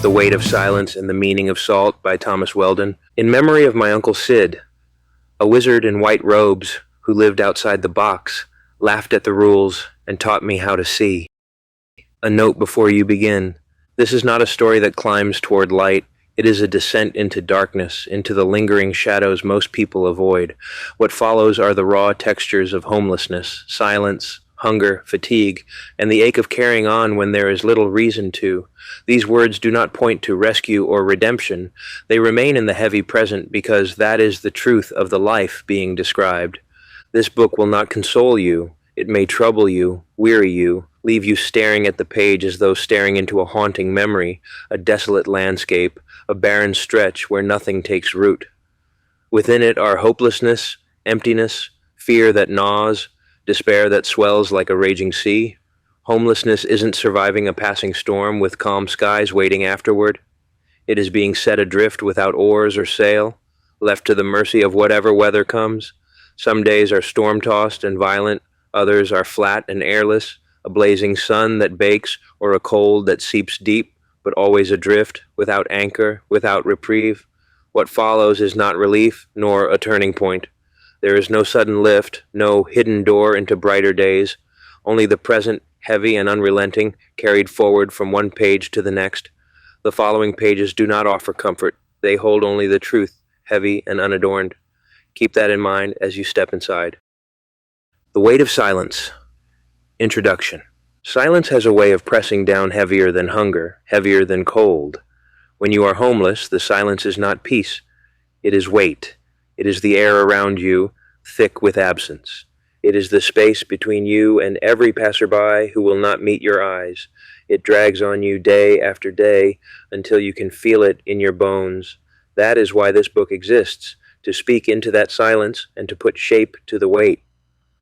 The Weight of Silence and the Meaning of Salt by Thomas Weldon. In memory of my Uncle Sid, a wizard in white robes who lived outside the box, laughed at the rules, and taught me how to see. A note before you begin. This is not a story that climbs toward light. It is a descent into darkness, into the lingering shadows most people avoid. What follows are the raw textures of homelessness, silence, hunger, fatigue, and the ache of carrying on when there is little reason to. These words do not point to rescue or redemption. They remain in the heavy present because that is the truth of the life being described. This book will not console you. It may trouble you, weary you, leave you staring at the page as though staring into a haunting memory, a desolate landscape, a barren stretch where nothing takes root. Within it are hopelessness, emptiness, fear that gnaws, despair that swells like a raging sea. Homelessness isn't surviving a passing storm with calm skies waiting afterward. It is being set adrift without oars or sail, left to the mercy of whatever weather comes. Some days are storm-tossed and violent, others are flat and airless, a blazing sun that bakes or a cold that seeps deep, but always adrift, without anchor, without reprieve. What follows is not relief, nor a turning point. There is no sudden lift, no hidden door into brighter days, only the present, heavy and unrelenting, carried forward from one page to the next. The following pages do not offer comfort. They hold only the truth, heavy and unadorned. Keep that in mind as you step inside. The Weight of Silence. Introduction. Silence has a way of pressing down heavier than hunger, heavier than cold. When you are homeless, the silence is not peace. It is weight. It is the air around you, thick with absence. It is the space between you and every passerby who will not meet your eyes. It drags on you day after day until you can feel it in your bones. That is why this book exists, to speak into that silence and to put shape to the weight.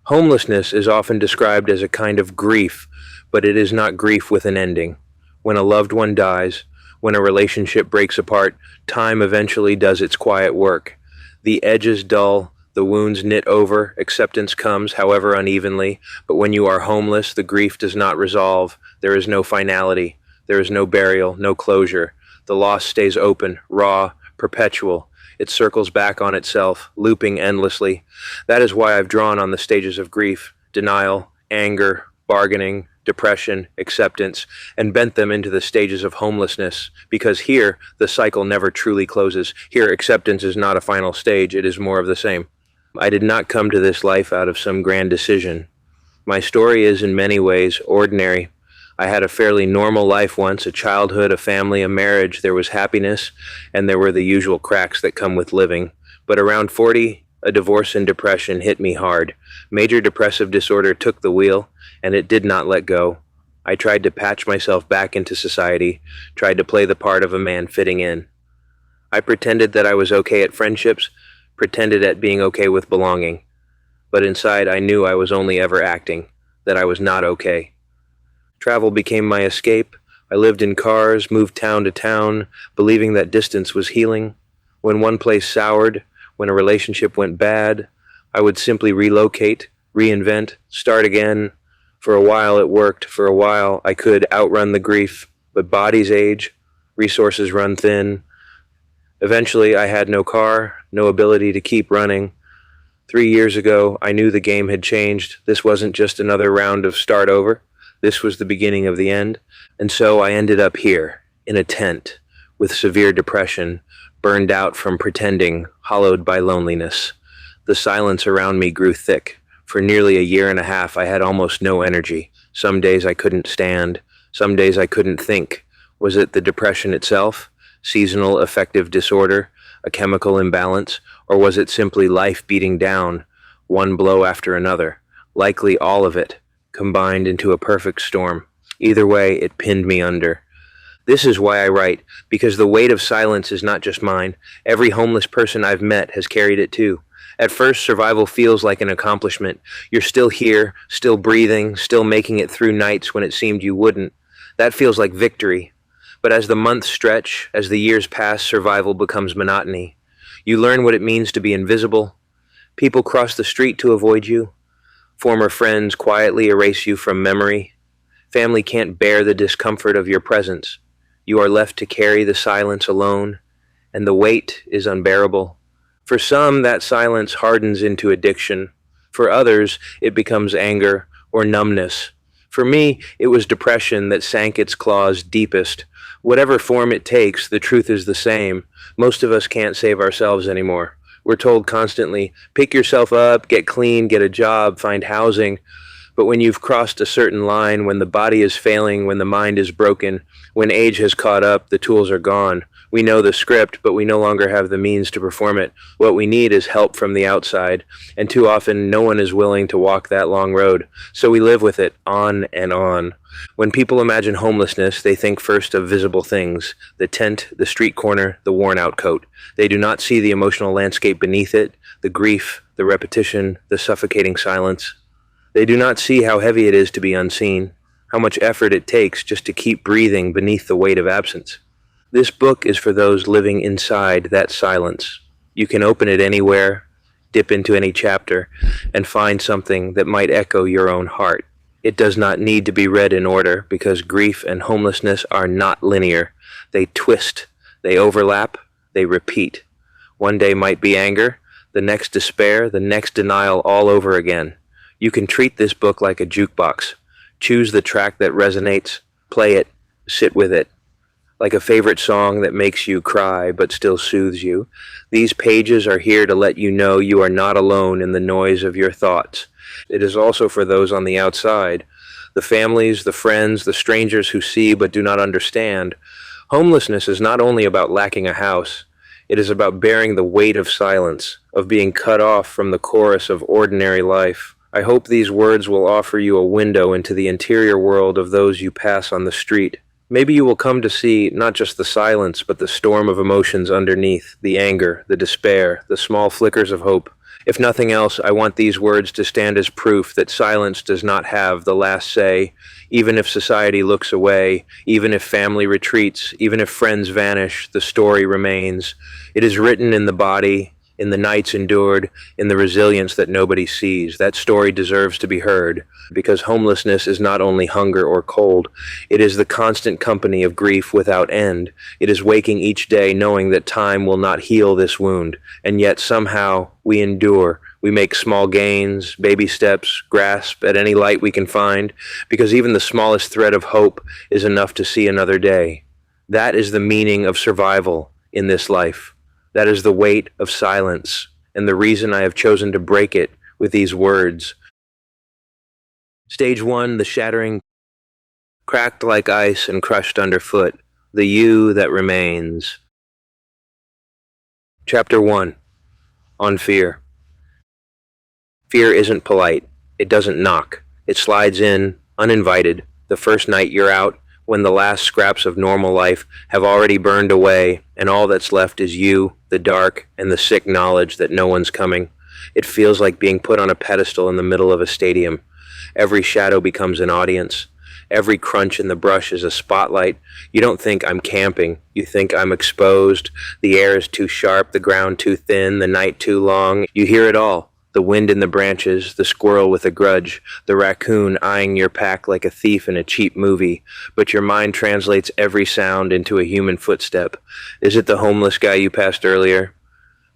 Homelessness is often described as a kind of grief, but it is not grief with an ending. When a loved one dies, when a relationship breaks apart, time eventually does its quiet work. The edges dull, the wounds knit over, acceptance comes, however unevenly, but when you are homeless, the grief does not resolve. There is no finality. There is no burial, no closure. The loss stays open, raw, perpetual. It circles back on itself, looping endlessly. That is why I've drawn on the stages of grief, denial, anger, bargaining, depression, acceptance, and bent them into the stages of homelessness, because here the cycle never truly closes. Here acceptance is not a final stage, it is more of the same. I did not come to this life out of some grand decision. My story is in many ways ordinary. I had a fairly normal life once, a childhood, a family, a marriage. There was happiness, and there were the usual cracks that come with living. But around 40, a divorce and depression hit me hard. Major depressive disorder took the wheel, and it did not let go. I tried to patch myself back into society, tried to play the part of a man fitting in. I pretended that I was okay at friendships, pretended at being okay with belonging. But inside I knew I was only ever acting, that I was not okay. Travel became my escape. I lived in cars, moved town to town, believing that distance was healing. When one place soured, when a relationship went bad, I would simply relocate, reinvent, start again. For a while it worked. For a while I could outrun the grief, but bodies age, resources run thin. Eventually I had no car, no ability to keep running. 3 years ago, I knew the game had changed. This wasn't just another round of start over. This was the beginning of the end. And so I ended up here, in a tent, with severe depression, burned out from pretending, hollowed by loneliness. The silence around me grew thick. For nearly a year and a half, I had almost no energy. Some days I couldn't stand. Some days I couldn't think. Was it the depression itself? Seasonal affective disorder? A chemical imbalance? Or was it simply life beating down, one blow after another? Likely all of it, combined into a perfect storm. Either way, it pinned me under. This is why I write, because the weight of silence is not just mine. Every homeless person I've met has carried it too. At first, survival feels like an accomplishment. You're still here, still breathing, still making it through nights when it seemed you wouldn't. That feels like victory. But as the months stretch, as the years pass, survival becomes monotony. You learn what it means to be invisible. People cross the street to avoid you. Former friends quietly erase you from memory. Family can't bear the discomfort of your presence. You are left to carry the silence alone, and the weight is unbearable. For some, that silence hardens into addiction. For others, it becomes anger or numbness. For me, it was depression that sank its claws deepest. Whatever form it takes, the truth is the same. Most of us can't save ourselves anymore. We're told constantly, pick yourself up, get clean, get a job, find housing. But when you've crossed a certain line, when the body is failing, when the mind is broken, when age has caught up, the tools are gone. We know the script, but we no longer have the means to perform it. What we need is help from the outside, and too often no one is willing to walk that long road. So we live with it, on and on. When people imagine homelessness, they think first of visible things: the tent, the street corner, the worn-out coat. They do not see the emotional landscape beneath it, the grief, the repetition, the suffocating silence. They do not see how heavy it is to be unseen, how much effort it takes just to keep breathing beneath the weight of absence. This book is for those living inside that silence. You can open it anywhere, dip into any chapter, and find something that might echo your own heart. It does not need to be read in order, because grief and homelessness are not linear. They twist, they overlap, they repeat. One day might be anger, the next despair, the next denial, all over again. You can treat this book like a jukebox. Choose the track that resonates, play it, sit with it. Like a favorite song that makes you cry but still soothes you. These pages are here to let you know you are not alone in the noise of your thoughts. It is also for those on the outside, the families, the friends, the strangers who see but do not understand. Homelessness is not only about lacking a house. It is about bearing the weight of silence, of being cut off from the chorus of ordinary life. I hope these words will offer you a window into the interior world of those you pass on the street. Maybe you will come to see not just the silence, but the storm of emotions underneath, the anger, the despair, the small flickers of hope. If nothing else, I want these words to stand as proof that silence does not have the last say, even if society looks away, even if family retreats, even if friends vanish, the story remains. It is written in the body, in the nights endured, in the resilience that nobody sees. That story deserves to be heard, because homelessness is not only hunger or cold, it is the constant company of grief without end. It is waking each day knowing that time will not heal this wound, and yet somehow we endure. We make small gains, baby steps, grasp at any light we can find, because even the smallest thread of hope is enough to see another day. That is the meaning of survival in this life. That is the weight of silence, and the reason I have chosen to break it with these words. Stage 1, the shattering, cracked like ice and crushed underfoot, the you that remains. Chapter 1, on fear. Fear isn't polite. It doesn't knock. It slides in, uninvited, the first night you're out, when the last scraps of normal life have already burned away, and all that's left is you, the dark, and the sick knowledge that no one's coming. It feels like being put on a pedestal in the middle of a stadium. Every shadow becomes an audience. Every crunch in the brush is a spotlight. You don't think I'm camping. You think I'm exposed. The air is too sharp, the ground too thin, the night too long. You hear it all. The wind in the branches, the squirrel with a grudge, the raccoon eyeing your pack like a thief in a cheap movie, but your mind translates every sound into a human footstep. Is it the homeless guy you passed earlier?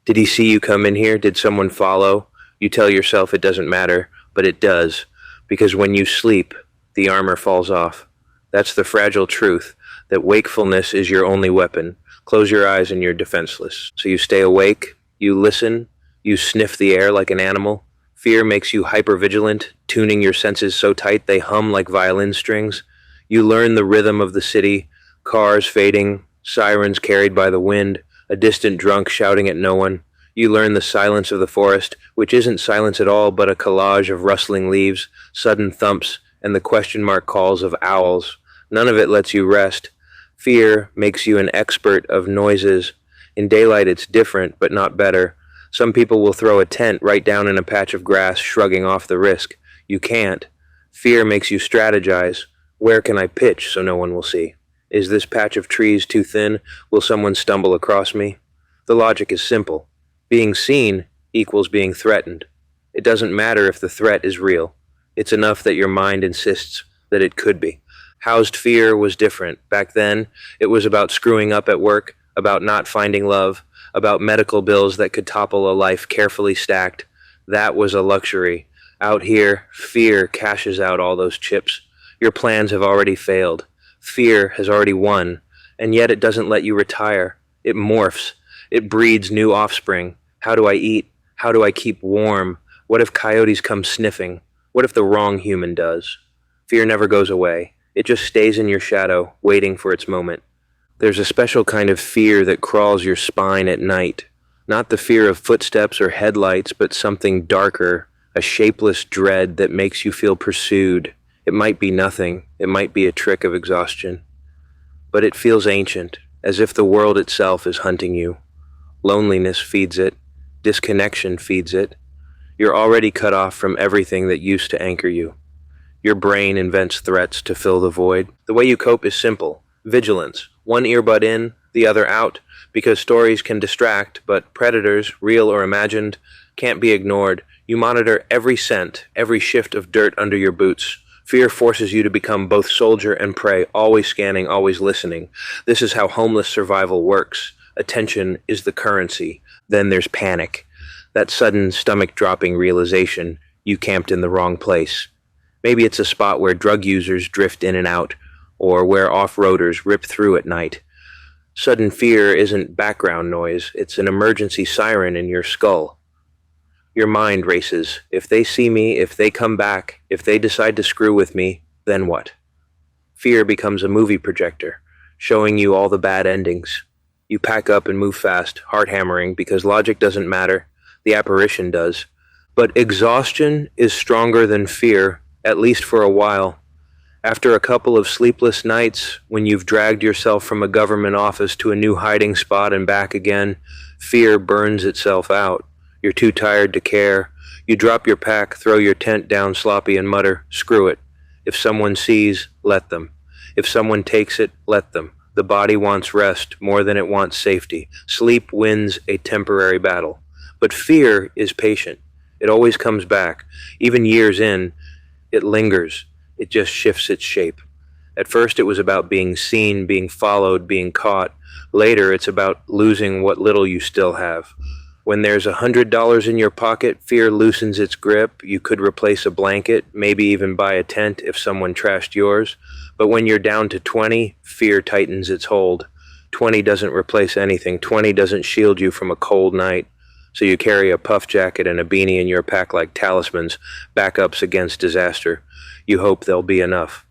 Did he see you come in here? Did someone follow? You tell yourself it doesn't matter, but it does, because when you sleep, the armor falls off. That's the fragile truth, that wakefulness is your only weapon. Close your eyes and you're defenseless. So you stay awake, you listen, you sniff the air like an animal. Fear makes you hypervigilant, tuning your senses so tight they hum like violin strings. You learn the rhythm of the city, cars fading, sirens carried by the wind, a distant drunk shouting at no one. You learn the silence of the forest, which isn't silence at all but a collage of rustling leaves, sudden thumps, and the question mark calls of owls. None of it lets you rest. Fear makes you an expert of noises. In daylight it's different, but not better. Some people will throw a tent right down in a patch of grass, shrugging off the risk. You can't. Fear makes you strategize. Where can I pitch so no one will see? Is this patch of trees too thin? Will someone stumble across me? The logic is simple. Being seen equals being threatened. It doesn't matter if the threat is real. It's enough that your mind insists that it could be. Housed fear was different. Back then, it was about screwing up at work, about not finding love, about medical bills that could topple a life carefully stacked. That was a luxury. Out here, fear cashes out all those chips. Your plans have already failed. Fear has already won, and yet it doesn't let you retire. It morphs. It breeds new offspring. How do I eat? How do I keep warm? What if coyotes come sniffing? What if the wrong human does? Fear never goes away. It just stays in your shadow, waiting for its moment. There's a special kind of fear that crawls your spine at night. Not the fear of footsteps or headlights, but something darker, a shapeless dread that makes you feel pursued. It might be nothing. It might be a trick of exhaustion. But it feels ancient, as if the world itself is hunting you. Loneliness feeds it. Disconnection feeds it. You're already cut off from everything that used to anchor you. Your brain invents threats to fill the void. The way you cope is simple. Vigilance. One earbud in, the other out, because stories can distract, but predators, real or imagined, can't be ignored. You monitor every scent, every shift of dirt under your boots. Fear forces you to become both soldier and prey, always scanning, always listening. This is how homeless survival works. Attention is the currency. Then there's panic. That sudden stomach-dropping realization you camped in the wrong place. Maybe it's a spot where drug users drift in and out, or where off-roaders rip through at night. Sudden fear isn't background noise, it's an emergency siren in your skull. Your mind races. If they see me, if they come back, if they decide to screw with me, then what? Fear becomes a movie projector, showing you all the bad endings. You pack up and move fast, heart hammering, because logic doesn't matter, the apparition does. But exhaustion is stronger than fear, at least for a while. After a couple of sleepless nights, when you've dragged yourself from a government office to a new hiding spot and back again, fear burns itself out. You're too tired to care. You drop your pack, throw your tent down sloppy and mutter, screw it. If someone sees, let them. If someone takes it, let them. The body wants rest more than it wants safety. Sleep wins a temporary battle. But fear is patient. It always comes back. Even years in, it lingers. It just shifts its shape. At first it was about being seen, being followed, being caught. Later it's about losing what little you still have. When there's $100 in your pocket, fear loosens its grip. You could replace a blanket, maybe even buy a tent if someone trashed yours. But when you're down to 20, fear tightens its hold. 20 doesn't replace anything. 20 doesn't shield you from a cold night. So you carry a puff jacket and a beanie in your pack like talismans, backups against disaster. You hope there'll be enough.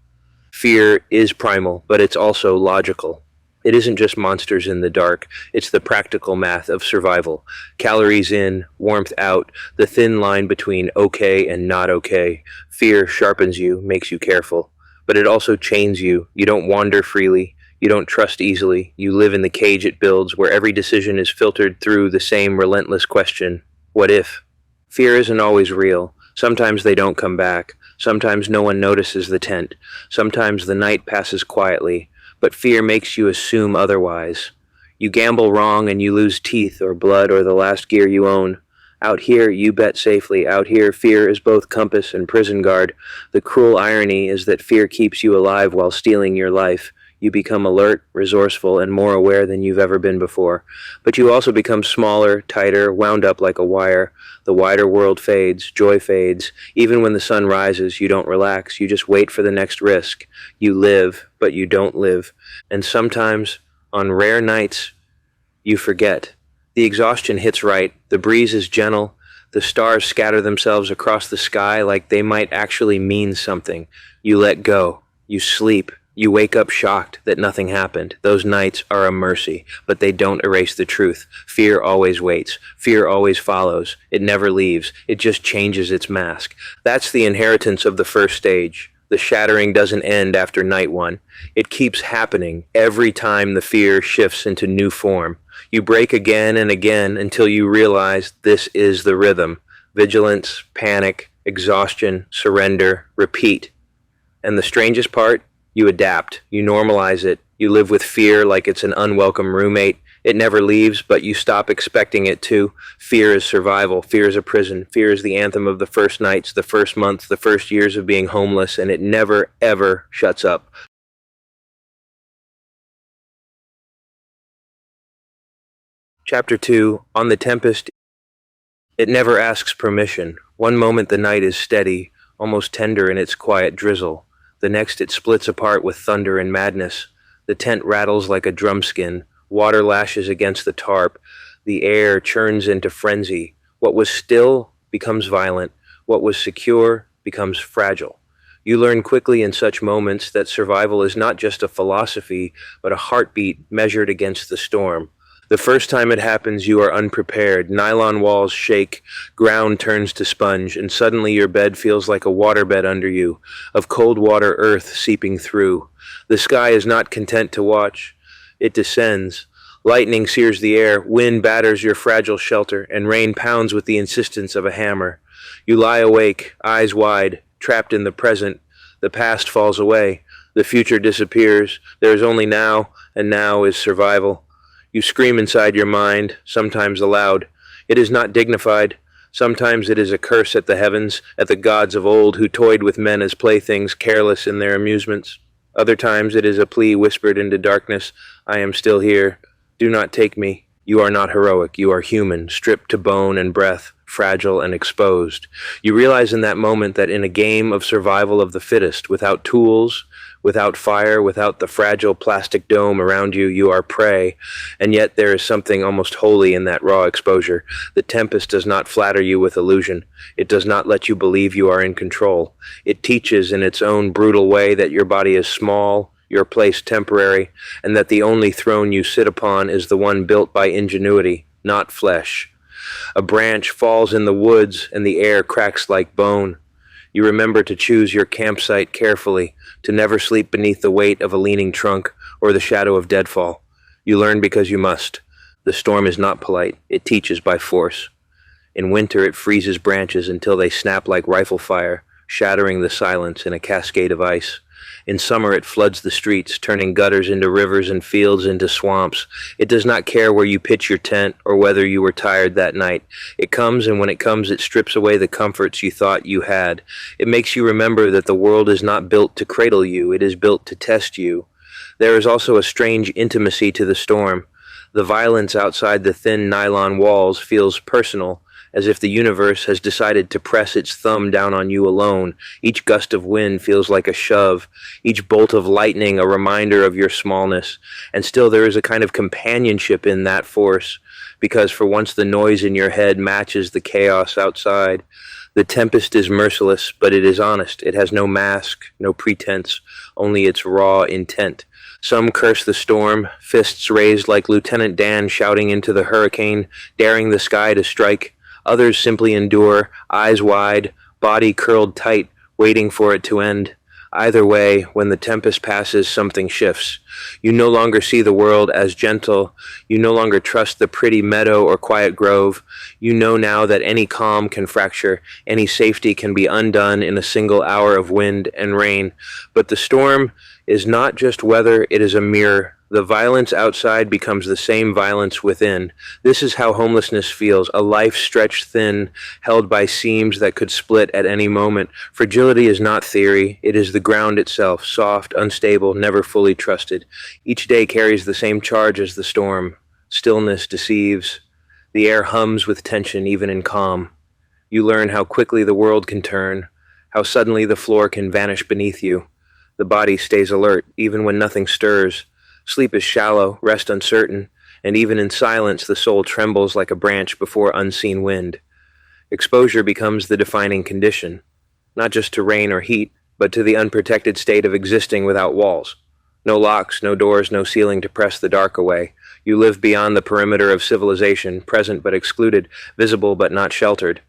Fear is primal, but it's also logical. It isn't just monsters in the dark, it's the practical math of survival. Calories in, warmth out, the thin line between okay and not okay. Fear sharpens you, makes you careful. But it also chains you. You don't wander freely. You don't trust easily. You live in the cage it builds, where every decision is filtered through the same relentless question, what if? Fear isn't always real. Sometimes they don't come back. Sometimes no one notices the tent. Sometimes the night passes quietly. But fear makes you assume otherwise. You gamble wrong and you lose teeth or blood or the last gear you own. Out here, you bet safely. Out here, fear is both compass and prison guard. The cruel irony is that fear keeps you alive while stealing your life. You become alert, resourceful, and more aware than you've ever been before. But you also become smaller, tighter, wound up like a wire. The wider world fades, joy fades. Even when the sun rises, you don't relax. You just wait for the next risk. You live, but you don't live. And sometimes, on rare nights, you forget. The exhaustion hits right. The breeze is gentle. The stars scatter themselves across the sky like they might actually mean something. You let go. You sleep. You wake up shocked that nothing happened. Those nights are a mercy, but they don't erase the truth. Fear always waits. Fear always follows. It never leaves. It just changes its mask. That's the inheritance of the first stage. The shattering doesn't end after night one. It keeps happening every time the fear shifts into new form. You break again and again until you realize this is the rhythm. Vigilance, panic, exhaustion, surrender, repeat. And the strangest part? You adapt. You normalize it. You live with fear like it's an unwelcome roommate. It never leaves, but you stop expecting it to. Fear is survival. Fear is a prison. Fear is the anthem of the first nights, the first months, the first years of being homeless, and it never, ever shuts up. Chapter 2, On the Tempest. It never asks permission. One moment the night is steady, almost tender in its quiet drizzle. The next it splits apart with thunder and madness. The tent rattles like a drumskin. Water lashes against the tarp. The air churns into frenzy. What was still becomes violent. What was secure becomes fragile. You learn quickly in such moments that survival is not just a philosophy, but a heartbeat measured against the storm. The first time it happens, you are unprepared. Nylon walls shake, ground turns to sponge, and suddenly your bed feels like a waterbed under you, of cold water earth seeping through. The sky is not content to watch. It descends. Lightning sears the air, wind batters your fragile shelter, and rain pounds with the insistence of a hammer. You lie awake, eyes wide, trapped in the present. The past falls away. The future disappears. There is only now, and now is survival. You scream inside your mind, sometimes aloud. It is not dignified. Sometimes it is a curse at the heavens, at the gods of old who toyed with men as playthings, careless in their amusements. Other times it is a plea whispered into darkness. I am still here. Do not take me. You are not heroic. You are human, stripped to bone and breath, fragile and exposed. You realize in that moment that in a game of survival of the fittest, without tools, without fire, without the fragile plastic dome around you, you are prey, and yet there is something almost holy in that raw exposure. The Tempest does not flatter you with illusion. It does not let you believe you are in control. It teaches in its own brutal way that your body is small, your place temporary, and that the only throne you sit upon is the one built by ingenuity, not flesh. A branch falls in the woods, and the air cracks like bone. You remember to choose your campsite carefully, to never sleep beneath the weight of a leaning trunk or the shadow of deadfall. You learn because you must. The storm is not polite. It teaches by force. In winter it freezes branches until they snap like rifle fire, shattering the silence in a cascade of ice. In summer it floods the streets, turning gutters into rivers and fields into swamps. It does not care where you pitch your tent or whether you were tired that night. It comes, and when it comes it strips away the comforts you thought you had. It makes you remember that the world is not built to cradle you, it is built to test you. There is also a strange intimacy to the storm. The violence outside the thin nylon walls feels personal, as if the universe has decided to press its thumb down on you alone. Each gust of wind feels like a shove, each bolt of lightning a reminder of your smallness. And still there is a kind of companionship in that force, because for once the noise in your head matches the chaos outside. The Tempest is merciless, but it is honest. It has no mask, no pretense, only its raw intent. Some curse the storm, fists raised like Lieutenant Dan shouting into the hurricane, daring the sky to strike. Others simply endure, eyes wide, body curled tight, waiting for it to end. Either way, when the tempest passes, something shifts. You no longer see the world as gentle. You no longer trust the pretty meadow or quiet grove. You know now that any calm can fracture, any safety can be undone in a single hour of wind and rain. But the storm is not just weather, it is a mirror. The violence outside becomes the same violence within. This is how homelessness feels, a life stretched thin, held by seams that could split at any moment. Fragility is not theory, it is the ground itself, soft, unstable, never fully trusted. Each day carries the same charge as the storm. Stillness deceives. The air hums with tension even in calm. You learn how quickly the world can turn, how suddenly the floor can vanish beneath you. The body stays alert, even when nothing stirs. Sleep is shallow, rest uncertain, and even in silence the soul trembles like a branch before unseen wind. Exposure becomes the defining condition, not just to rain or heat, but to the unprotected state of existing without walls. No locks, no doors, no ceiling to press the dark away. You live beyond the perimeter of civilization, present but excluded, visible but not sheltered.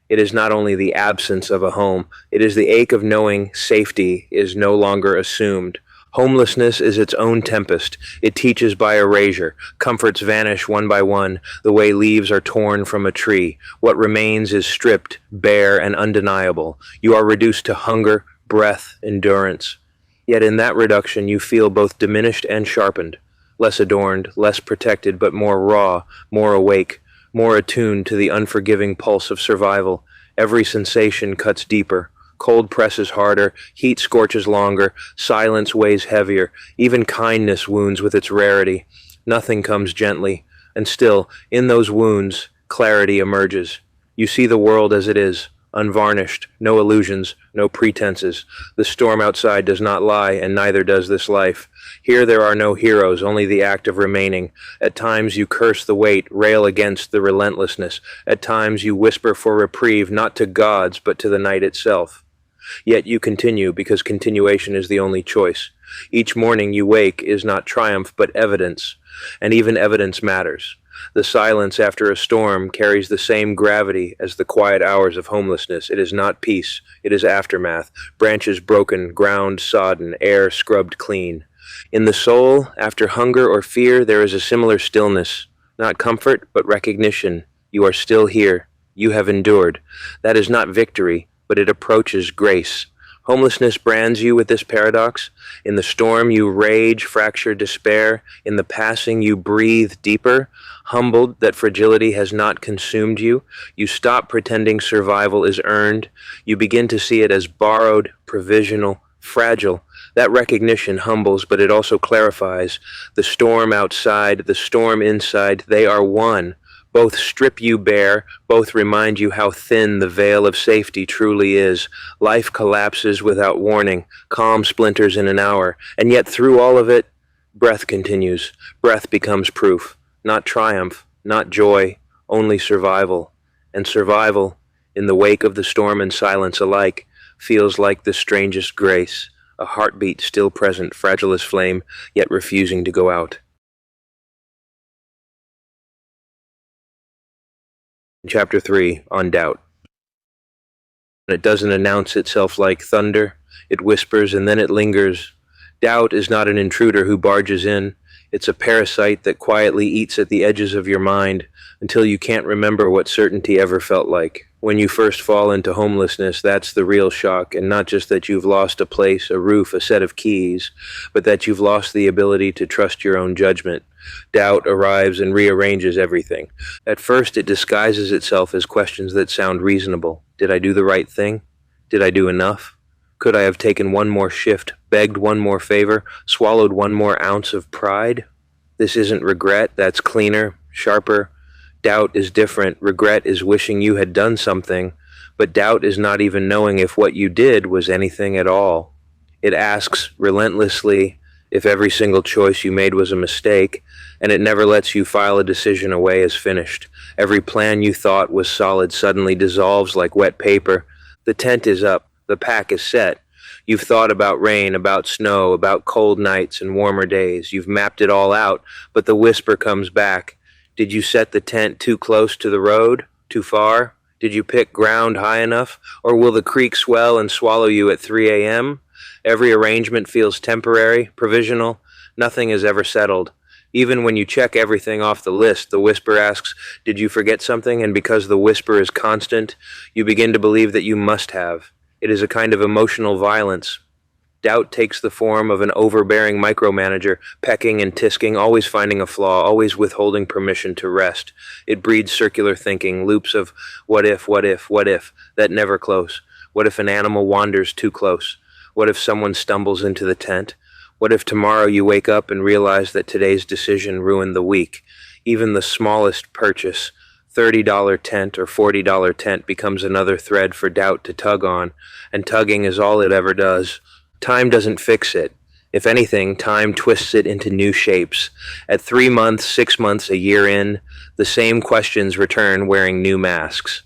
It is not only the absence of a home, it is the ache of knowing safety is no longer assumed. Homelessness is its own tempest. It teaches by erasure. Comforts vanish one by one, the way leaves are torn from a tree. What remains is stripped, bare, and undeniable. You are reduced to hunger, breath, endurance. Yet in that reduction you feel both diminished and sharpened, less adorned, less protected, but more raw, more awake, more attuned to the unforgiving pulse of survival. Every sensation cuts deeper. Cold presses harder, heat scorches longer, silence weighs heavier, even kindness wounds with its rarity. Nothing comes gently. And still, in those wounds, clarity emerges. You see the world as it is, unvarnished, no illusions, no pretenses. The storm outside does not lie, and neither does this life. Here there are no heroes, only the act of remaining. At times you curse the weight, rail against the relentlessness. At times you whisper for reprieve, not to gods, but to the night itself. Yet you continue, because continuation is the only choice. Each morning you wake is not triumph, but evidence, and even evidence matters. The silence after a storm carries the same gravity as the quiet hours of homelessness. It is not peace, it is aftermath, branches broken, ground sodden, air scrubbed clean. In the soul, after hunger or fear, there is a similar stillness, not comfort, but recognition. You are still here. You have endured. That is not victory, but it approaches grace. Homelessness brands you with this paradox. In the storm you rage, fracture, despair. In the passing you breathe deeper. Humbled that fragility has not consumed you, you stop pretending survival is earned. You begin to see it as borrowed, provisional, fragile. That recognition humbles, but it also clarifies. The storm outside, the storm inside, they are one. Both strip you bare, both remind you how thin the veil of safety truly is. Life collapses without warning, calm splinters in an hour, and yet through all of it, breath continues. Breath becomes proof. Not triumph, not joy, only survival. And survival, in the wake of the storm and silence alike, feels like the strangest grace, a heartbeat still present, fragile as flame, yet refusing to go out. Chapter 3, on Doubt. It doesn't announce itself like thunder, it whispers and then it lingers. Doubt is not an intruder who barges in. It's a parasite that quietly eats at the edges of your mind until you can't remember what certainty ever felt like. When you first fall into homelessness, that's the real shock, and not just that you've lost a place, a roof, a set of keys, but that you've lost the ability to trust your own judgment. Doubt arrives and rearranges everything. At first, it disguises itself as questions that sound reasonable. Did I do the right thing? Did I do enough? Could I have taken one more shift, begged one more favor, swallowed one more ounce of pride? This isn't regret, that's cleaner, sharper. Doubt is different. Regret is wishing you had done something, but doubt is not even knowing if what you did was anything at all. It asks relentlessly if every single choice you made was a mistake, and it never lets you file a decision away as finished. Every plan you thought was solid suddenly dissolves like wet paper. The tent is up. The pack is set. You've thought about rain, about snow, about cold nights and warmer days. You've mapped it all out, but the whisper comes back. Did you set the tent too close to the road? Too far? Did you pick ground high enough? Or will the creek swell and swallow you at 3 a.m.? Every arrangement feels temporary, provisional. Nothing is ever settled. Even when you check everything off the list, the whisper asks, did you forget something? And because the whisper is constant, you begin to believe that you must have. It is a kind of emotional violence. Doubt takes the form of an overbearing micromanager, pecking and tisking, always finding a flaw, always withholding permission to rest. It breeds circular thinking, loops of what if, that never close. What if an animal wanders too close? What if someone stumbles into the tent? What if tomorrow you wake up and realize that today's decision ruined the week? Even the smallest purchase, $30 tent or $40 tent, becomes another thread for doubt to tug on, and tugging is all it ever does. Time doesn't fix it. If anything, time twists it into new shapes. At 3 months, 6 months, a year in, the same questions return wearing new masks.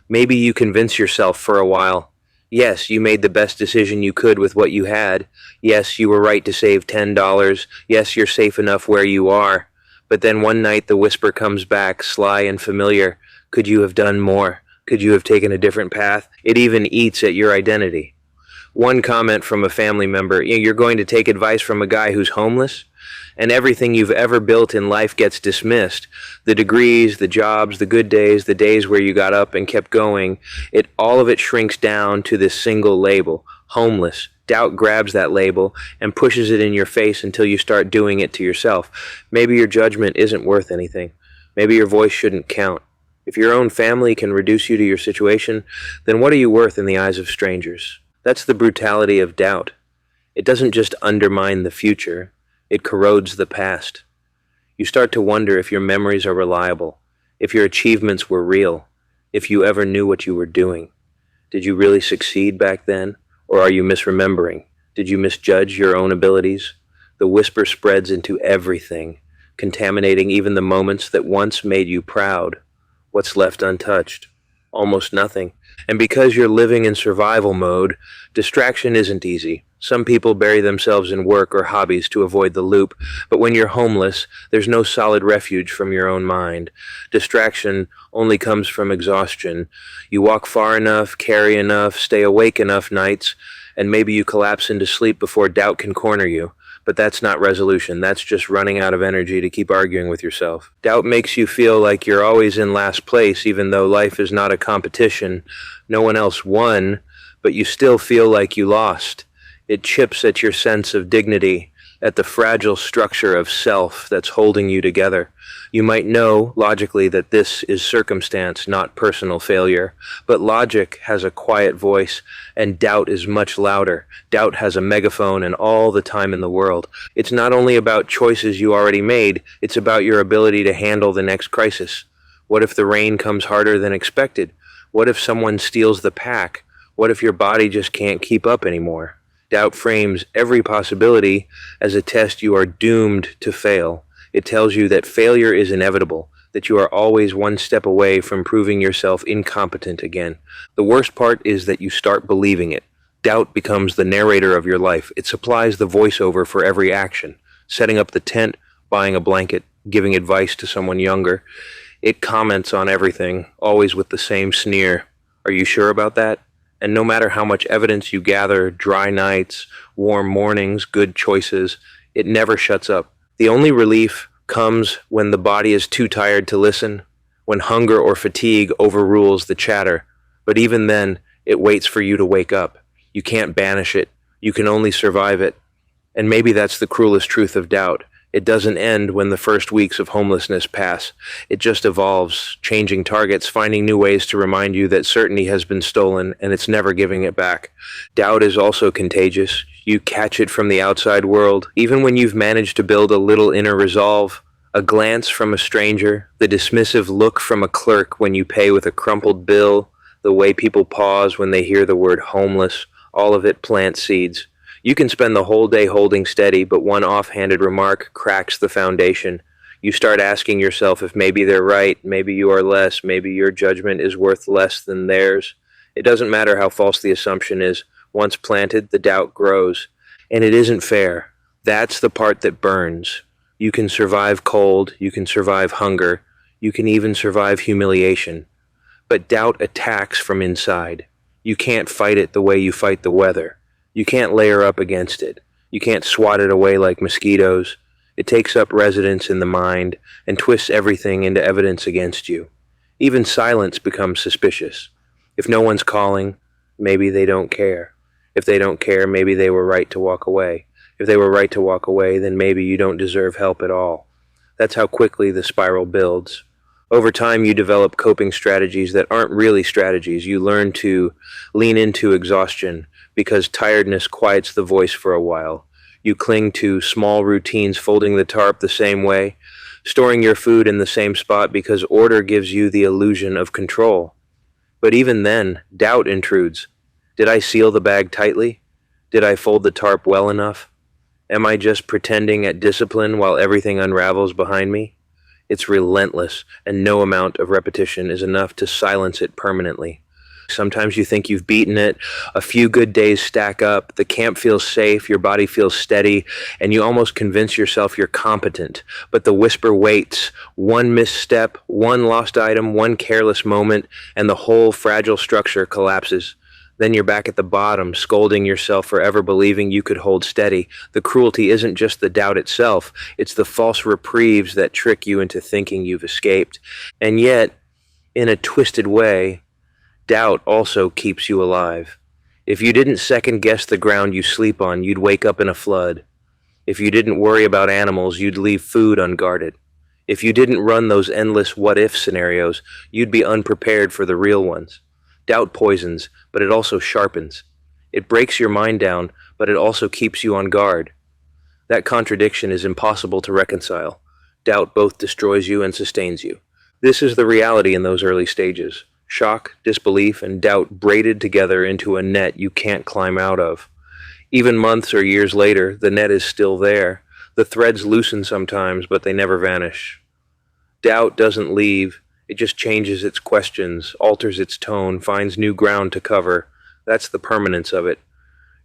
Maybe you convince yourself for a while. Yes, you made the best decision you could with what you had. Yes, you were right to save $10. Yes, you're safe enough where you are. But then one night the whisper comes back, sly and familiar. Could you have done more? Could you have taken a different path? It even eats at your identity. One comment from a family member, you're going to take advice from a guy who's homeless? And everything you've ever built in life gets dismissed. The degrees, the jobs, the good days, the days where you got up and kept going, all of it shrinks down to this single label, homeless. Doubt grabs that label and pushes it in your face until you start doing it to yourself. Maybe your judgment isn't worth anything. Maybe your voice shouldn't count. If your own family can reduce you to your situation, then what are you worth in the eyes of strangers? That's the brutality of doubt. It doesn't just undermine the future, it corrodes the past. You start to wonder if your memories are reliable, if your achievements were real, if you ever knew what you were doing. Did you really succeed back then, or are you misremembering? Did you misjudge your own abilities? The whisper spreads into everything, contaminating even the moments that once made you proud. What's left untouched? Almost nothing. And because you're living in survival mode, distraction isn't easy. Some people bury themselves in work or hobbies to avoid the loop, but when you're homeless, there's no solid refuge from your own mind. Distraction only comes from exhaustion. You walk far enough, carry enough, stay awake enough nights, and maybe you collapse into sleep before doubt can corner you. But that's not resolution. That's just running out of energy to keep arguing with yourself. Doubt makes you feel like you're always in last place, even though life is not a competition. No one else won, but you still feel like you lost. It chips at your sense of dignity, at the fragile structure of self that's holding you together. You might know, logically, that this is circumstance, not personal failure, but logic has a quiet voice, and doubt is much louder. Doubt has a megaphone and all the time in the world. It's not only about choices you already made, it's about your ability to handle the next crisis. What if the rain comes harder than expected? What if someone steals the pack? What if your body just can't keep up anymore? Doubt frames every possibility as a test you are doomed to fail. It tells you that failure is inevitable, that you are always one step away from proving yourself incompetent again. The worst part is that you start believing it. Doubt becomes the narrator of your life. It supplies the voiceover for every action. Setting up the tent, buying a blanket, giving advice to someone younger. It comments on everything, always with the same sneer. Are you sure about that? And no matter how much evidence you gather, dry nights, warm mornings, good choices, it never shuts up. The only relief comes when the body is too tired to listen, when hunger or fatigue overrules the chatter. But even then, it waits for you to wake up. You can't banish it. You can only survive it. And maybe that's the cruelest truth of doubt. It doesn't end when the first weeks of homelessness pass. It just evolves, changing targets, finding new ways to remind you that certainty has been stolen and it's never giving it back. Doubt is also contagious. You catch it from the outside world, even when you've managed to build a little inner resolve. A glance from a stranger, the dismissive look from a clerk when you pay with a crumpled bill, the way people pause when they hear the word homeless, all of it plants seeds. You can spend the whole day holding steady, but one offhanded remark cracks the foundation. You start asking yourself if maybe they're right, maybe you are less, maybe your judgment is worth less than theirs. It doesn't matter how false the assumption is. Once planted, the doubt grows. And it isn't fair. That's the part that burns. You can survive cold, you can survive hunger, you can even survive humiliation. But doubt attacks from inside. You can't fight it the way you fight the weather. You can't layer up against it. You can't swat it away like mosquitoes. It takes up residence in the mind and twists everything into evidence against you. Even silence becomes suspicious. If no one's calling, maybe they don't care. If they don't care, maybe they were right to walk away. If they were right to walk away, then maybe you don't deserve help at all. That's how quickly the spiral builds. Over time, you develop coping strategies that aren't really strategies. You learn to lean into exhaustion because tiredness quiets the voice for a while. You cling to small routines, folding the tarp the same way, storing your food in the same spot because order gives you the illusion of control. But even then, doubt intrudes. Did I seal the bag tightly? Did I fold the tarp well enough? Am I just pretending at discipline while everything unravels behind me? It's relentless, and no amount of repetition is enough to silence it permanently. Sometimes you think you've beaten it, a few good days stack up, the camp feels safe, your body feels steady, and you almost convince yourself you're competent. But the whisper waits. One misstep, one lost item, one careless moment, and the whole fragile structure collapses. Then you're back at the bottom, scolding yourself for ever believing you could hold steady. The cruelty isn't just the doubt itself, it's the false reprieves that trick you into thinking you've escaped. And yet, in a twisted way, doubt also keeps you alive. If you didn't second-guess the ground you sleep on, you'd wake up in a flood. If you didn't worry about animals, you'd leave food unguarded. If you didn't run those endless what-if scenarios, you'd be unprepared for the real ones. Doubt poisons, but it also sharpens. It breaks your mind down, but it also keeps you on guard. That contradiction is impossible to reconcile. doubt both destroys you and sustains you. This is the reality in those early stages. Shock, disbelief, and doubt braided together into a net you can't climb out of. Even months or years later, the net is still there. The threads loosen sometimes, but they never vanish. Doubt doesn't leave. It just changes its questions, alters its tone, finds new ground to cover. That's the permanence of it.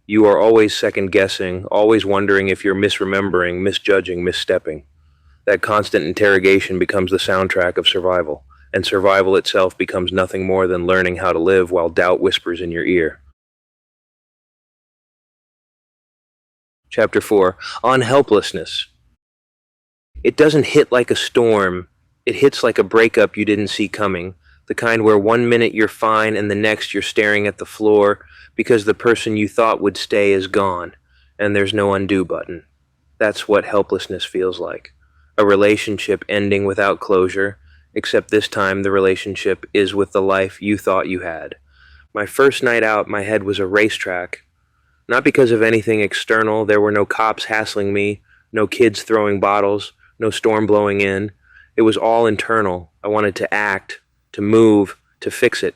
You are always second-guessing, always wondering if you're misremembering, misjudging, misstepping. That constant interrogation becomes the soundtrack of survival, and survival itself becomes nothing more than learning how to live while doubt whispers in your ear. Chapter 4. On Helplessness. It doesn't hit like a storm. It hits like a breakup you didn't see coming, the kind where 1 minute you're fine and the next you're staring at the floor because the person you thought would stay is gone, and there's no undo button. That's what helplessness feels like. A relationship ending without closure, except this time the relationship is with the life you thought you had. My first night out, my head was a racetrack. Not because of anything external. There were no cops hassling me, no kids throwing bottles, no storm blowing in. It was all internal. I wanted to act, to move, to fix it.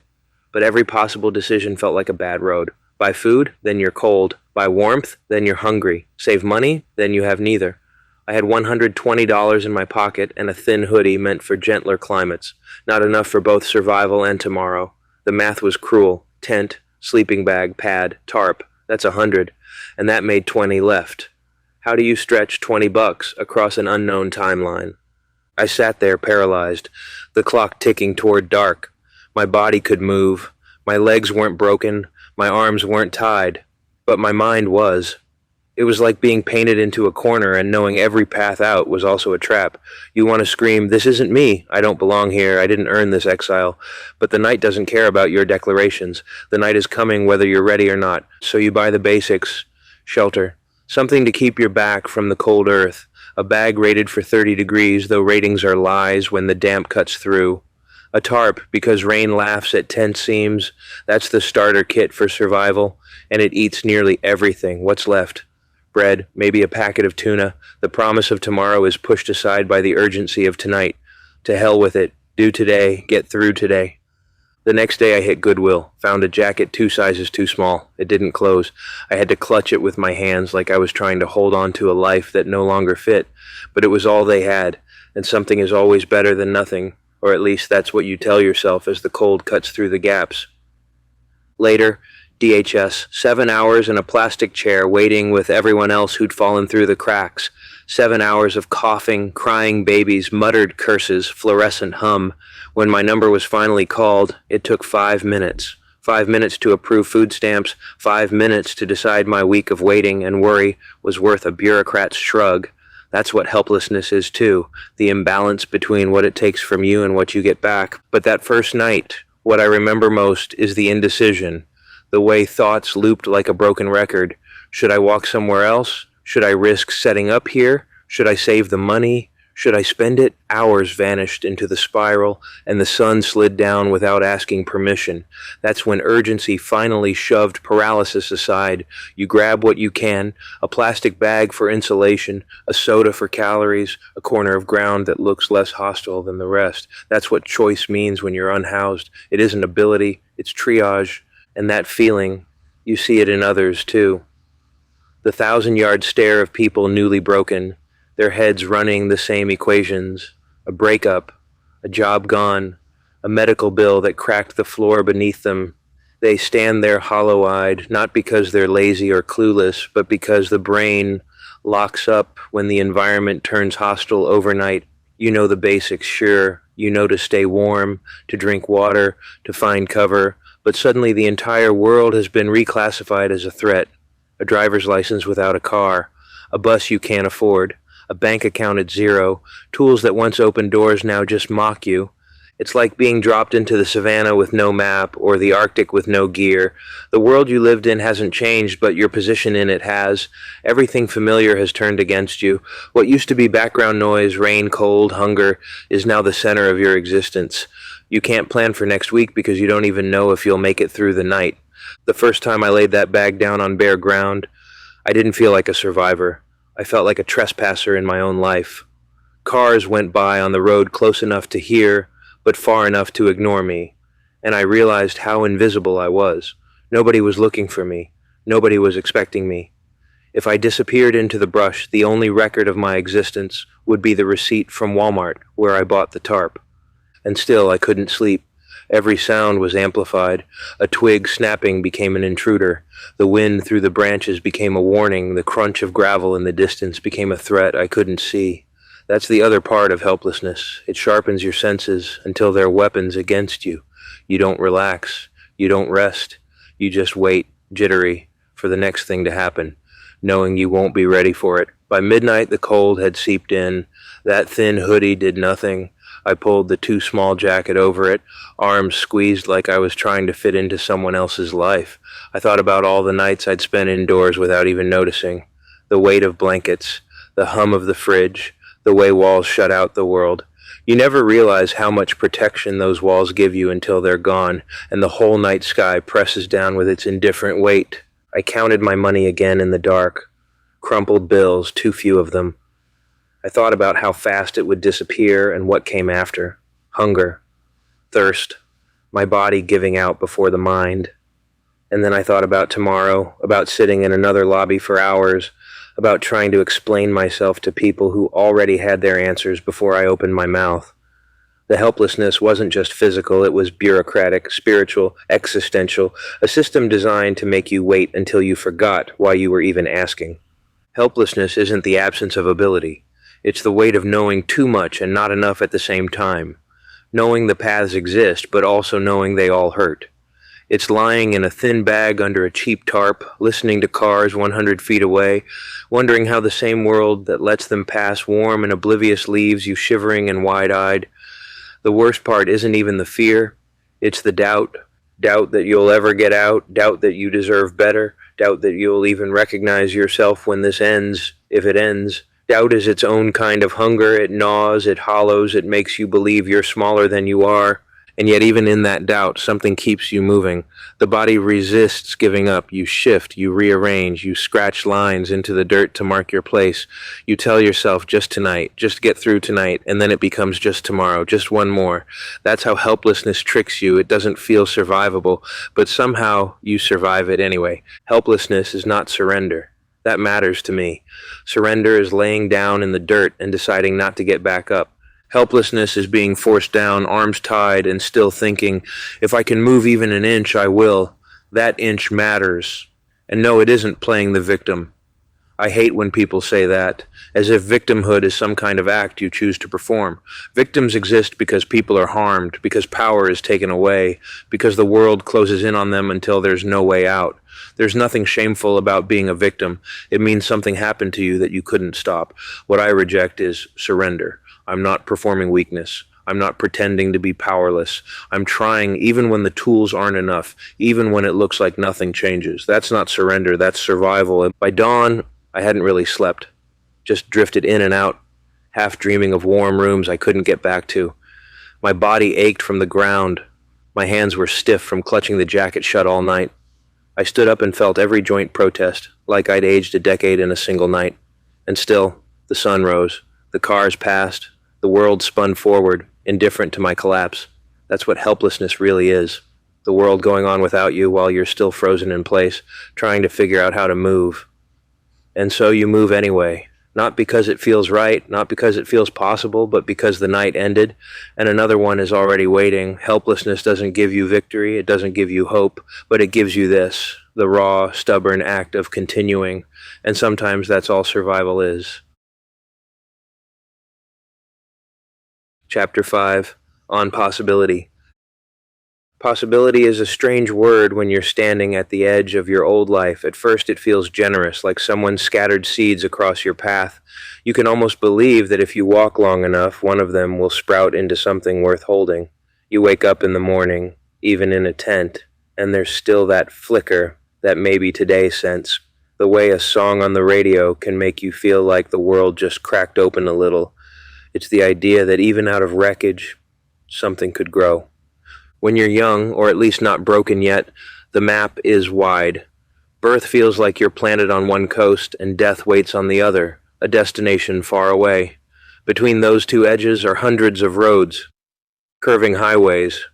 But every possible decision felt like a bad road. Buy food, then you're cold. Buy warmth, then you're hungry. Save money, then you have neither. I had $120 in my pocket and a thin hoodie meant for gentler climates. Not enough for both survival and tomorrow. The math was cruel. Tent, sleeping bag, pad, tarp. That's $100. And that made 20 left. How do you stretch $20 across an unknown timeline? I sat there paralyzed, the clock ticking toward dark. My body could move. My legs weren't broken. My arms weren't tied. But my mind was. It was like being painted into a corner and knowing every path out was also a trap. You want to scream, "This isn't me. I don't belong here. I didn't earn this exile." But the night doesn't care about your declarations. The night is coming whether you're ready or not. So you buy the basics. Shelter. Something to keep your back from the cold earth. A bag rated for 30 degrees, though ratings are lies when the damp cuts through. A tarp, because rain laughs at tent seams. That's the starter kit for survival, and it eats nearly everything. What's left? Bread, maybe a packet of tuna. The promise of tomorrow is pushed aside by the urgency of tonight. To hell with it. Do today. Get through today. The next day I hit Goodwill. Found a jacket 2 sizes too small. It didn't close. I had to clutch it with my hands like I was trying to hold on to a life that no longer fit. But it was all they had. And something is always better than nothing. Or at least that's what you tell yourself as the cold cuts through the gaps. Later, DHS, 7 hours in a plastic chair waiting with everyone else who'd fallen through the cracks. 7 hours of coughing, crying babies, muttered curses, fluorescent hum. When my number was finally called, it took 5 minutes. 5 minutes to approve food stamps, 5 minutes to decide my week of waiting and worry was worth a bureaucrat's shrug. That's what helplessness is too, the imbalance between what it takes from you and what you get back. But that first night, what I remember most is the indecision. The way thoughts looped like a broken record. Should I walk somewhere else? Should I risk setting up here? Should I save the money? Should I spend it? Hours vanished into the spiral, and the sun slid down without asking permission. That's when urgency finally shoved paralysis aside. You grab what you can, a plastic bag for insulation, a soda for calories, a corner of ground that looks less hostile than the rest. That's what choice means when you're unhoused. It isn't ability, it's triage. And that feeling, you see it in others too. The 1,000-yard stare of people newly broken, their heads running the same equations, a breakup, a job gone, a medical bill that cracked the floor beneath them. They stand there hollow-eyed, not because they're lazy or clueless, but because the brain locks up when the environment turns hostile overnight. You know the basics, sure. You know to stay warm, to drink water, to find cover, but suddenly the entire world has been reclassified as a threat. A driver's license without a car, a bus you can't afford, a bank account at zero, tools that once opened doors now just mock you. It's like being dropped into the savannah with no map, or the Arctic with no gear. The world you lived in hasn't changed, but your position in it has. Everything familiar has turned against you. What used to be background noise, rain, cold, hunger, is now the center of your existence. You can't plan for next week because you don't even know if you'll make it through the night. The first time I laid that bag down on bare ground, I didn't feel like a survivor. I felt like a trespasser in my own life. Cars went by on the road close enough to hear, but far enough to ignore me, and I realized how invisible I was. Nobody was looking for me. Nobody was expecting me. If I disappeared into the brush, the only record of my existence would be the receipt from Walmart where I bought the tarp. And still I couldn't sleep. Every sound was amplified. A twig snapping became an intruder. The wind through the branches became a warning. The crunch of gravel in the distance became a threat I couldn't see. That's the other part of helplessness. It sharpens your senses until they're weapons against you. You don't relax. You don't rest. You just wait, jittery, for the next thing to happen, knowing you won't be ready for it. By midnight, the cold had seeped in. That thin hoodie did nothing. I pulled the too small jacket over it, arms squeezed like I was trying to fit into someone else's life. I thought about all the nights I'd spent indoors without even noticing. The weight of blankets, the hum of the fridge, the way walls shut out the world. You never realize how much protection those walls give you until they're gone, and the whole night sky presses down with its indifferent weight. I counted my money again in the dark. Crumpled bills, too few of them. I thought about how fast it would disappear and what came after. Hunger, thirst, my body giving out before the mind. And then I thought about tomorrow, about sitting in another lobby for hours, about trying to explain myself to people who already had their answers before I opened my mouth. The helplessness wasn't just physical, it was bureaucratic, spiritual, existential, a system designed to make you wait until you forgot why you were even asking. Helplessness isn't the absence of ability. It's the weight of knowing too much and not enough at the same time. Knowing the paths exist, but also knowing they all hurt. It's lying in a thin bag under a cheap tarp, listening to cars 100 feet away, wondering how the same world that lets them pass warm and oblivious leaves you shivering and wide-eyed. The worst part isn't even the fear. It's the doubt. Doubt that you'll ever get out, doubt that you deserve better, doubt that you'll even recognize yourself when this ends, if it ends. Doubt is its own kind of hunger. It gnaws, it hollows, it makes you believe you're smaller than you are. And yet even in that doubt, something keeps you moving. The body resists giving up. You shift, you rearrange, you scratch lines into the dirt to mark your place. You tell yourself, just tonight, just get through tonight, and then it becomes just tomorrow, just one more. That's how helplessness tricks you. It doesn't feel survivable, but somehow you survive it anyway. Helplessness is not surrender. That matters to me. Surrender is laying down in the dirt and deciding not to get back up. Helplessness is being forced down, arms tied, and still thinking, if I can move even an inch, I will. That inch matters. And no, it isn't playing the victim. I hate when people say that, as if victimhood is some kind of act you choose to perform. Victims exist because people are harmed, because power is taken away, because the world closes in on them until there's no way out. There's nothing shameful about being a victim. It means something happened to you that you couldn't stop. What I reject is surrender. I'm not performing weakness. I'm not pretending to be powerless. I'm trying even when the tools aren't enough, even when it looks like nothing changes. That's not surrender, that's survival. And by dawn, I hadn't really slept. Just drifted in and out, half dreaming of warm rooms I couldn't get back to. My body ached from the ground. My hands were stiff from clutching the jacket shut all night. I stood up and felt every joint protest, like I'd aged a decade in a single night. And still, the sun rose. The cars passed. The world spun forward, indifferent to my collapse. That's what helplessness really is. The world going on without you while you're still frozen in place, trying to figure out how to move. And so you move anyway, not because it feels right, not because it feels possible, but because the night ended and another one is already waiting. Helplessness doesn't give you victory, it doesn't give you hope, but it gives you this, the raw, stubborn act of continuing. And sometimes that's all survival is. Chapter 5, On Possibility. Possibility is a strange word when you're standing at the edge of your old life. At first it feels generous, like someone scattered seeds across your path. You can almost believe that if you walk long enough, one of them will sprout into something worth holding. You wake up in the morning, even in a tent, and there's still that flicker, that maybe today sense. The way a song on the radio can make you feel like the world just cracked open a little. It's the idea that even out of wreckage, something could grow. When you're young, or at least not broken yet, the map is wide. Birth feels like you're planted on one coast and death waits on the other, a destination far away. Between those two edges are hundreds of roads, curving highways,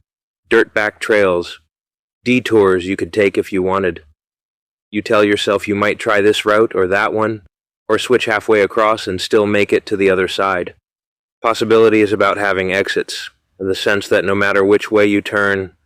dirt-back trails, detours you could take if you wanted. You tell yourself you might try this route or that one, or switch halfway across and still make it to the other side. Possibility is about having exits, in the sense that no matter which way you turn,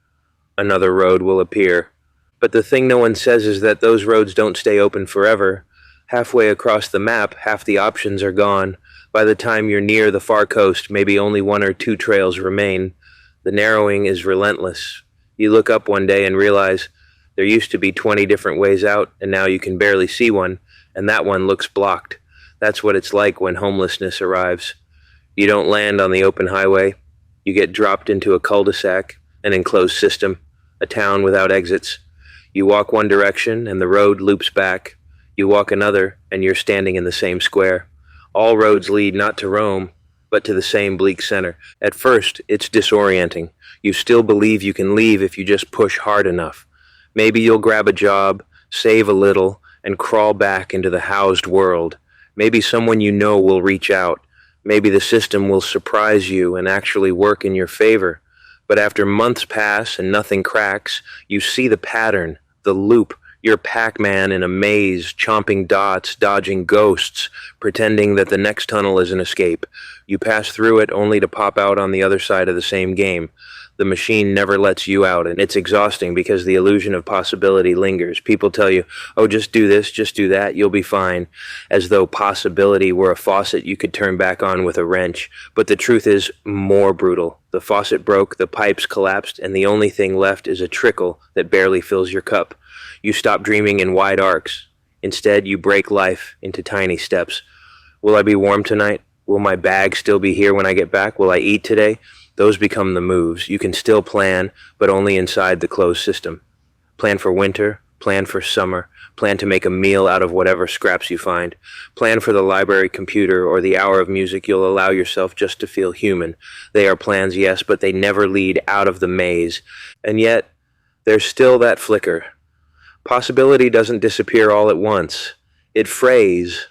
another road will appear. But the thing no one says is that those roads don't stay open forever. Halfway across the map, half the options are gone. By the time you're near the far coast, maybe only one or two trails remain. The narrowing is relentless. You look up one day and realize there used to be 20 different ways out, and now you can barely see one, and that one looks blocked. That's what it's like when homelessness arrives. You don't land on the open highway. You get dropped into a cul-de-sac, an enclosed system, a town without exits. You walk one direction, and the road loops back. You walk another, and you're standing in the same square. All roads lead not to Rome, but to the same bleak center. At first, it's disorienting. You still believe you can leave if you just push hard enough. Maybe you'll grab a job, save a little, and crawl back into the housed world. Maybe someone you know will reach out. Maybe the system will surprise you and actually work in your favor. But after months pass and nothing cracks, you see the pattern, the loop. You're Pac-Man in a maze, chomping dots, dodging ghosts, pretending that the next tunnel is an escape. You pass through it only to pop out on the other side of the same game. The machine never lets you out, and it's exhausting because the illusion of possibility lingers. People tell you, oh, just do this, just do that, you'll be fine, as though possibility were a faucet you could turn back on with a wrench. But the truth is more brutal. The faucet broke, the pipes collapsed, and the only thing left is a trickle that barely fills your cup. You stop dreaming in wide arcs. Instead, you break life into tiny steps. Will I be warm tonight? Will my bag still be here when I get back? Will I eat today? Those become the moves. You can still plan, but only inside the closed system. Plan for winter, plan for summer, plan to make a meal out of whatever scraps you find. Plan for the library computer or the hour of music you'll allow yourself just to feel human. They are plans, yes, but they never lead out of the maze. And yet, there's still that flicker. Possibility doesn't disappear all at once. It frays,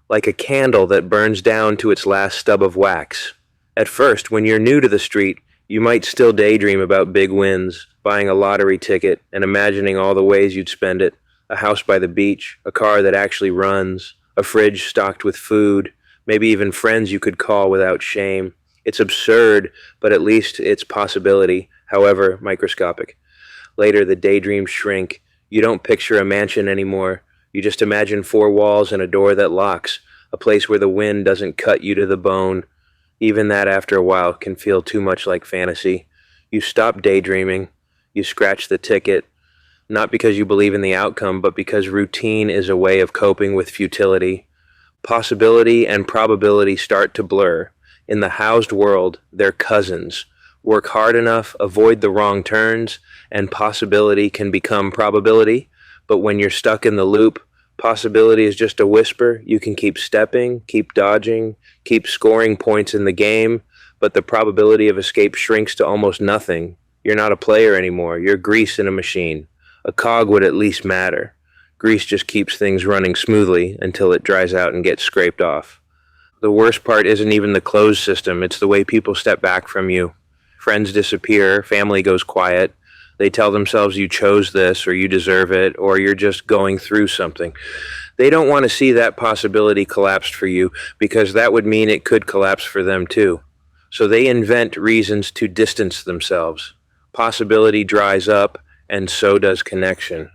like a candle that burns down to its last stub of wax. At first, when you're new to the street, you might still daydream about big wins, buying a lottery ticket and imagining all the ways you'd spend it, a house by the beach, a car that actually runs, a fridge stocked with food, maybe even friends you could call without shame. It's absurd, but at least it's possibility, however microscopic. Later, the daydreams shrink. You don't picture a mansion anymore. You just imagine four walls and a door that locks, a place where the wind doesn't cut you to the bone. Even that, after a while, can feel too much like fantasy. You stop daydreaming. You scratch the ticket, not because you believe in the outcome, but because routine is a way of coping with futility. Possibility and probability start to blur. In the housed world, they're cousins. Work hard enough, avoid the wrong turns, and possibility can become probability. But when you're stuck in the loop, possibility is just a whisper. You can keep stepping, keep dodging, keep scoring points in the game, but the probability of escape shrinks to almost nothing. You're not a player anymore. You're grease in a machine. A cog would at least matter. Grease just keeps things running smoothly until it dries out and gets scraped off. The worst part isn't even the closed system. It's the way people step back from you. Friends disappear, family goes quiet. They tell themselves you chose this, or you deserve it, or you're just going through something. They don't want to see that possibility collapsed for you, because that would mean it could collapse for them too. So they invent reasons to distance themselves. Possibility dries up, and so does connection.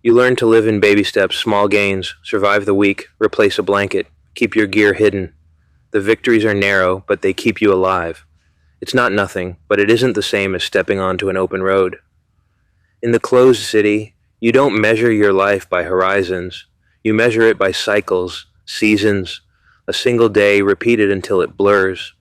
You learn to live in baby steps, small gains, survive the week, replace a blanket, keep your gear hidden. The victories are narrow, but they keep you alive. It's not nothing, but it isn't the same as stepping onto an open road. In the closed city, you don't measure your life by horizons. You measure it by cycles, seasons, a single day repeated until it blurs.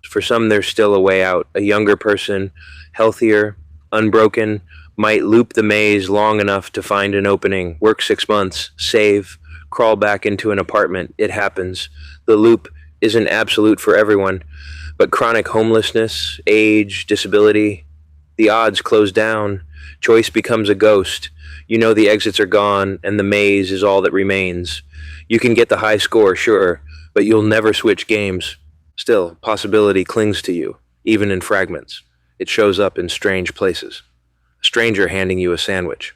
For some, there's still a way out. A younger person, healthier, unbroken, might loop the maze long enough to find an opening, work 6 months, save, crawl back into an apartment. It happens. The loop isn't absolute for everyone, but chronic homelessness, age, disability, the odds close down. Choice becomes a ghost. You know the exits are gone, and the maze is all that remains. You can get the high score, sure, but you'll never switch games. Still, possibility clings to you, even in fragments. It shows up in strange places. A stranger handing you a sandwich.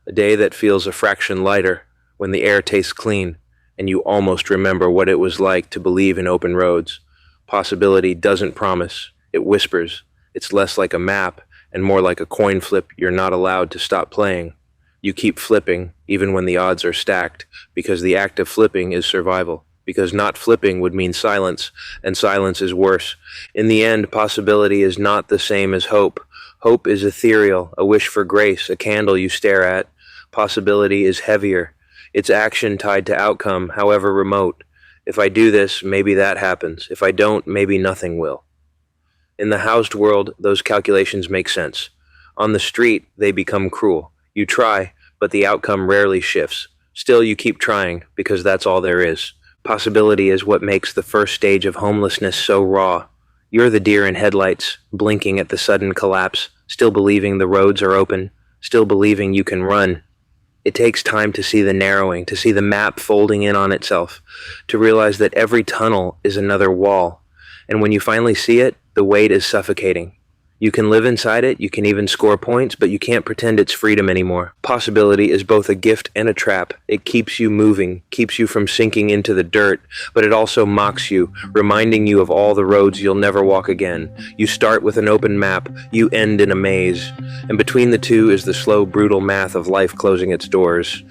A day that feels a fraction lighter when the air tastes clean and you almost remember what it was like to believe in open roads. Possibility doesn't promise, it whispers. It's less like a map and more like a coin flip you're not allowed to stop playing. You keep flipping, even when the odds are stacked, because the act of flipping is survival. Because not flipping would mean silence, and silence is worse. In the end, possibility is not the same as hope. Hope is ethereal, a wish for grace, a candle you stare at. Possibility is heavier. It's action tied to outcome, however remote. If I do this, maybe that happens. If I don't, maybe nothing will. In the housed world, those calculations make sense. On the street, they become cruel. You try, but the outcome rarely shifts. Still, you keep trying, because that's all there is. Possibility is what makes the first stage of homelessness so raw. You're the deer in headlights, blinking at the sudden collapse, still believing the roads are open, still believing you can run. It takes time to see the narrowing, to see the map folding in on itself, to realize that every tunnel is another wall. And when you finally see it, the weight is suffocating. You can live inside it, you can even score points, but you can't pretend it's freedom anymore. Possibility is both a gift and a trap. It keeps you moving, keeps you from sinking into the dirt, but it also mocks you, reminding you of all the roads you'll never walk again. You start with an open map, you end in a maze, and between the two is the slow, brutal math of life closing its doors.